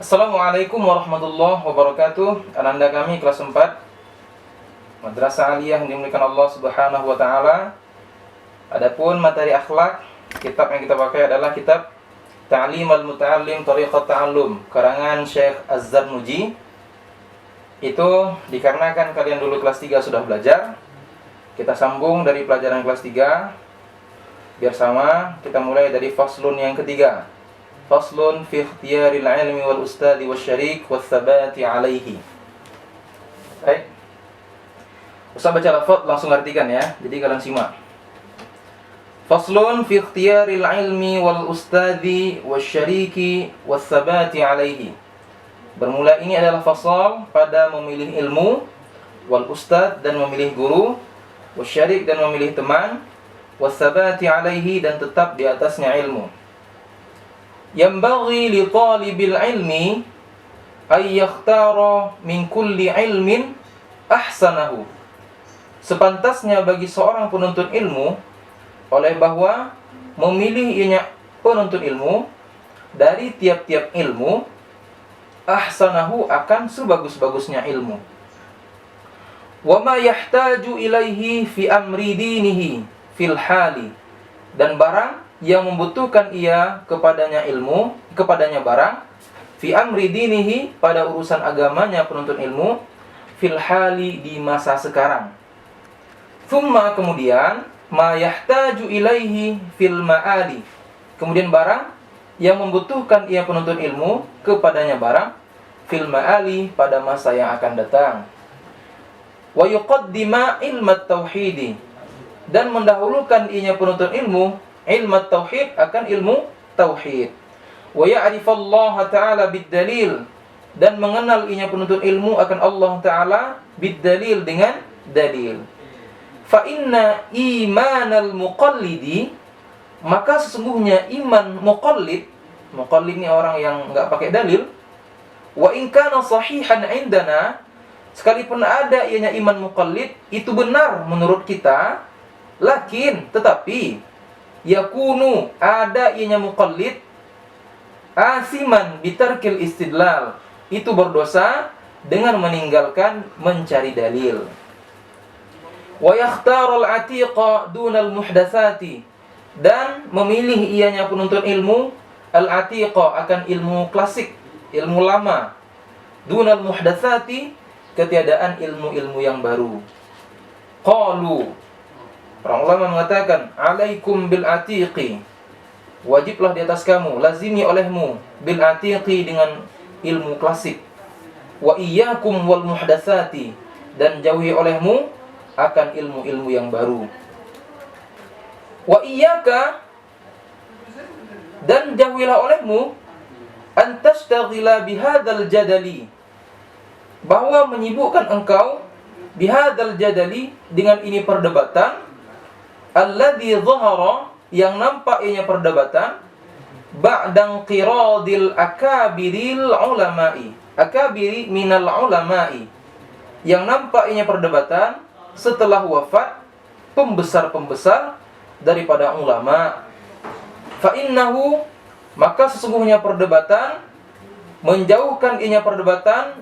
Assalamualaikum warahmatullahi wabarakatuh. Ananda kami kelas 4 Madrasah Aliyah yang dimuliakan Allah Subhanahu wa taala. Adapun materi akhlak, kitab yang kita pakai adalah kitab Ta'lim al-Muta'allim Thariqat Ta'allum karangan Syekh Az-Zarnuji. Itu dikarenakan kalian dulu kelas 3 sudah belajar, kita sambung dari pelajaran kelas 3 biar sama. Kita mulai dari faslun yang ketiga. Faslun fi ikhtiyaril ilmi wal ustadi wasyarik watsabati alaihi. Baik. Usah baca lafaz, langsung artikan ya. Jadi kalian simak. Faslun fi ikhtiyaril ilmi wal ustadi wasyariki watsabati alaihi. Bermula ini adalah fasal pada memilih ilmu, wal ustad dan memilih guru, wasyarik dan memilih teman, watsabati alaihi dan tetap di atasnya ilmu. Yanbaghi li talibil ilmi ay yakhtara min kulli ilmin ahsanahu. Sepantasnya bagi seorang penuntut ilmu oleh bahwa memilih ianya penuntut ilmu dari tiap-tiap ilmu ahsanahu akan sebagus-bagusnya ilmu. Wa ma yahtaju ilaihi fi amri dinihi fil hali, dan barang yang membutuhkan ia kepadanya ilmu, kepadanya barang fi amri dinihi pada urusan agamanya penuntut ilmu fil hali di masa sekarang. Thumma kemudian ma yahtaju ilaihi fil ma'ali, kemudian barang yang membutuhkan ia penuntut ilmu kepadanya barang fil ma'ali pada masa yang akan datang. Wa yuqaddima ilmat tauhidi, dan mendahulukan ianya penuntut ilmu ilmu tauhid akan ilmu tauhid. Wa ya'rifallaha ta'ala bid-dalil, dan mengenal ianya penuntut ilmu akan Allah Ta'ala bid-dalil dengan dalil. Fa inna imanal muqallidi, maka sesungguhnya iman muqallid ini orang yang enggak pakai dalil, wa in kana sahihan indana, sekalipun ada ianya iman muqallid itu benar menurut kita, lakin tetapi yakunu ada ianya muqallid asiman bitarkil istidlal, itu berdosa dengan meninggalkan mencari dalil. Wa yakhtarul atiqa dunal muhdatsati, dan memilih ianya penuntut ilmu al-atiqa akan ilmu klasik, ilmu lama, dunal muhdatsati ketiadaan ilmu-ilmu yang baru. Qalu, para ulama mengatakan, alaikum bil atiqi, wajiblah di atas kamu, lazimi olehmu, bil atiqi dengan ilmu klasik. Wa iyyakum wal muhdatsati, dan jauhi olehmu akan ilmu-ilmu yang baru. Wa iyyaka, dan jauhilah olehmu an tastaghila bihadzal jadali, bahwa menyibukkan engkau bihadzal jadali dengan ini perdebatan, alladzi dhahara yang nampak ianya perdebatan, ba'dan qiradil akabiril ulama'i, akabiri minal ulama'i, yang nampak ianya perdebatan setelah wafat pembesar-pembesar daripada ulama. Fa innahu, maka sesungguhnya perdebatan menjauhkan ianya perdebatan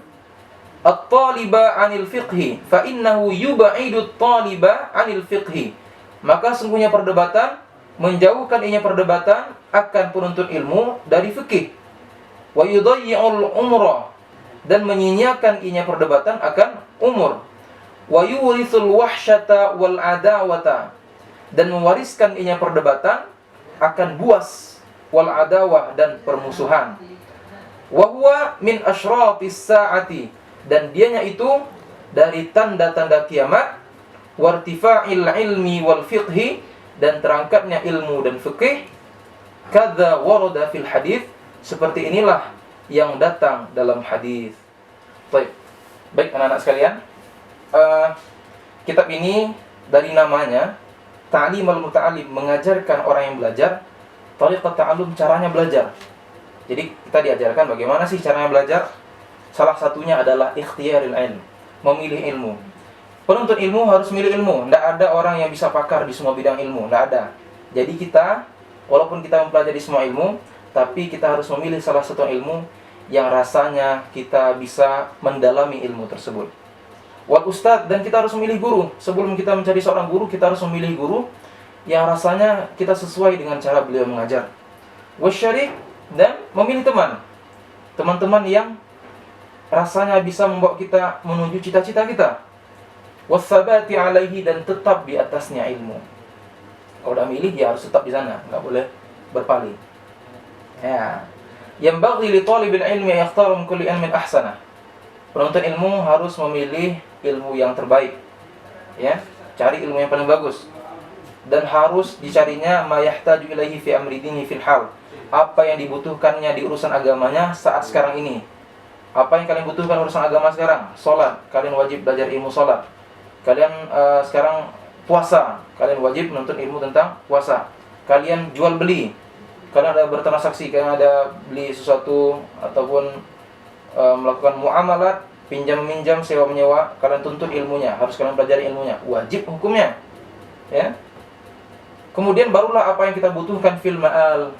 at-taliba 'anil fiqhi, fa innahu yub'idu at-taliba 'anil fiqhi, maka sungguhnya perdebatan menjauhkan ianya perdebatan akan penuntut ilmu dari fikih. Wa yudayyi'ul umra, dan menyia-nyiakan ianya perdebatan akan umur. Wa yuritsul wahsyata wal adawata, dan mewariskan ianya perdebatan akan buas, wal adawah dan permusuhan. Wa huwa min asyratis saati, dan dianya itu dari tanda-tanda kiamat, wartifa'il ilmi wal fiqhi, dan terangkatnya ilmu dan fikih, kadza warada fil hadis, seperti inilah yang datang dalam hadis. Baik anak-anak sekalian, kitab ini dari namanya Ta'lim al-Muta'allim, mengajarkan orang yang belajar, thariqat ta'allum, caranya belajar. Jadi kita diajarkan bagaimana sih caranya belajar. Salah satunya adalah ikhtiyaril ilm, memilih ilmu. Penuntut ilmu harus milih ilmu. Tidak ada orang yang bisa pakar di semua bidang ilmu, tidak ada. Jadi kita, walaupun kita mempelajari semua ilmu, tapi kita harus memilih salah satu ilmu yang rasanya kita bisa mendalami ilmu tersebut. Wal ustadz, dan kita harus memilih guru. Sebelum kita mencari seorang guru, kita harus memilih guru yang rasanya kita sesuai dengan cara beliau mengajar. Wasyarik, dan memilih teman. Teman-teman yang rasanya bisa membawa kita menuju cita-cita kita. Wasabati alaihi, dan tetap di atasnya ilmu. Kalau udah milih, ya harus tetap di sana, nggak boleh berpaling. Ya. Yanbaghi li talibil ilmi an yakhtara min kulli ilmin ahsana. Penuntut ilmu harus memilih ilmu yang terbaik. Ya, cari ilmu yang paling bagus. Dan harus dicarinya ma yahtaju ilaihi fi amri dinihi fil hal. Apa yang dibutuhkannya di urusan agamanya saat sekarang ini. Apa yang kalian butuhkan urusan agama sekarang? Salat, kalian wajib belajar ilmu salat. Kalian sekarang puasa, kalian wajib menuntut ilmu tentang puasa. Kalian jual beli, kalian ada bertransaksi, kalian ada beli sesuatu ataupun melakukan muamalat, pinjam minjam, sewa menyewa, kalian tuntut ilmunya, harus kalian pelajari ilmunya, wajib hukumnya. Ya. Kemudian barulah apa yang kita butuhkan fil ma'al.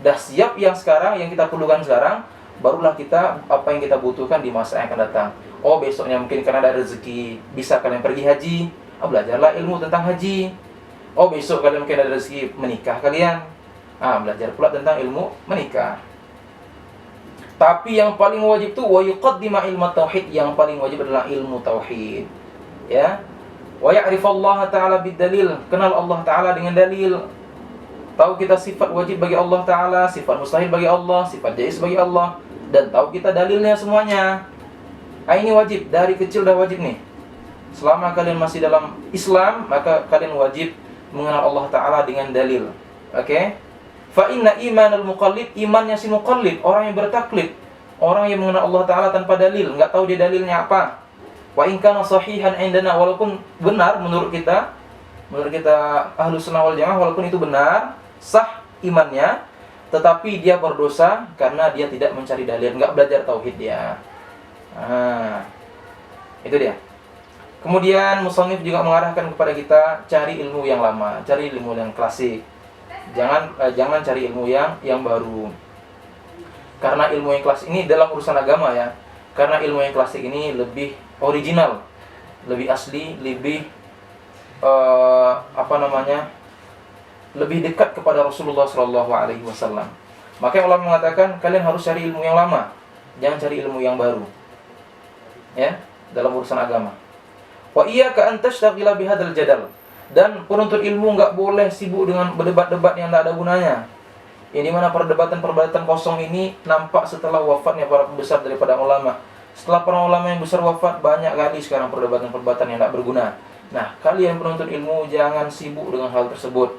Dah siap yang sekarang, yang kita perlukan sekarang, barulah kita apa yang kita butuhkan di masa yang akan datang. Oh, besoknya mungkin karena ada rezeki, bisa kalian pergi haji, belajarlah ilmu tentang haji. Oh, besok kalian mungkin ada rezeki menikah kalian, belajar pula tentang ilmu menikah. Tapi yang paling wajib itu wa yuqaddima ilmu tauhid, yang paling wajib adalah ilmu tauhid. Ya. Wa ya'rifallaha ta'ala bid-dalil, kenal Allah Ta'ala dengan dalil. Tahu kita sifat wajib bagi Allah Ta'ala, sifat mustahil bagi Allah, sifat jaiz bagi Allah, dan tahu kita dalilnya semuanya. Ini wajib, dari kecil dah wajib nih. Selama kalian masih dalam Islam, maka kalian wajib mengenal Allah Ta'ala dengan dalil. Oke? Fa inna imanal muqallid, imannya si muqallid, orang yang bertaklid, orang yang mengenal Allah Ta'ala tanpa dalil, enggak tahu dia dalilnya apa. Wa in kana sahihan indana, walaupun benar menurut kita Ahlus Sunnah wal Jamaah, walaupun itu benar, sah imannya, tetapi dia berdosa karena dia tidak mencari dalil, enggak belajar tauhid dia. Itu dia. Kemudian musannif juga mengarahkan kepada kita cari ilmu yang lama, cari ilmu yang klasik. Jangan cari ilmu yang baru. Karena ilmu yang klasik ini dalam urusan agama ya. Karena ilmu yang klasik ini lebih original, lebih asli, lebih lebih dekat kepada Rasulullah SAW. Makanya ulama mengatakan kalian harus cari ilmu yang lama, jangan cari ilmu yang baru. Ya, dalam urusan agama. Wa iyyaka an tashtagila bihadzal jadal. Dan penuntut ilmu enggak boleh sibuk dengan berdebat-debat yang tidak ada gunanya. Yang dimana perdebatan-perdebatan kosong ini nampak setelah wafatnya para pembesar daripada ulama. Setelah para ulama yang besar wafat, banyak kali sekarang perdebatan-perdebatan yang tidak berguna. Nah, kalian penuntut ilmu jangan sibuk dengan hal tersebut.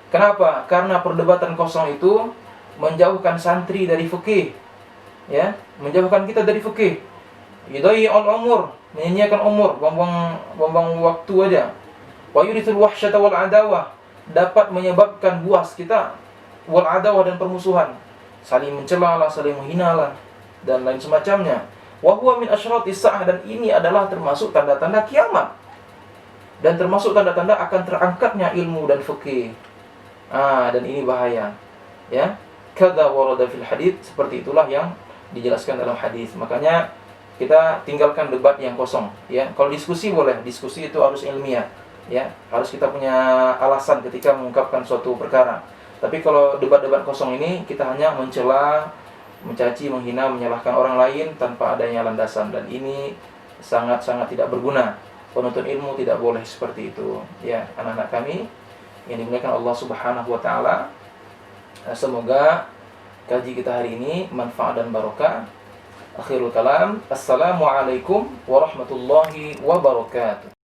Kenapa? Karena perdebatan kosong itu menjauhkan santri dari fikih. Ya, menjauhkan kita dari fikih. Yudai'ul umur, menyanyiakan umur, buang waktu aja. Wa yurithul wahsyata wal adawah, dapat menyebabkan buas kita, wal adawah, dan permusuhan, saling mencela lah, saling menghina lah, dan lain semacamnya. Wa huwa min asyratis sa'ah, dan ini adalah termasuk tanda-tanda kiamat. Dan termasuk tanda-tanda akan terangkatnya ilmu dan fikih. Dan ini bahaya. Ya. Kadza warada fil hadits, seperti itulah yang dijelaskan dalam hadis. Makanya kita tinggalkan debat yang kosong, ya. Kalau diskusi boleh, diskusi itu harus ilmiah, ya. Harus kita punya alasan ketika mengungkapkan suatu perkara. Tapi kalau debat-debat kosong ini kita hanya mencela, mencaci, menghina, menyalahkan orang lain tanpa adanya landasan, dan ini sangat-sangat tidak berguna. Penuntut ilmu tidak boleh seperti itu, ya, anak-anak kami yang dimuliakan Allah Subhanahu wa taala. Semoga kaji kita hari ini manfaat dan barokah. Akhirul kalam, assalamualaikum warahmatullahi wabarakatuh.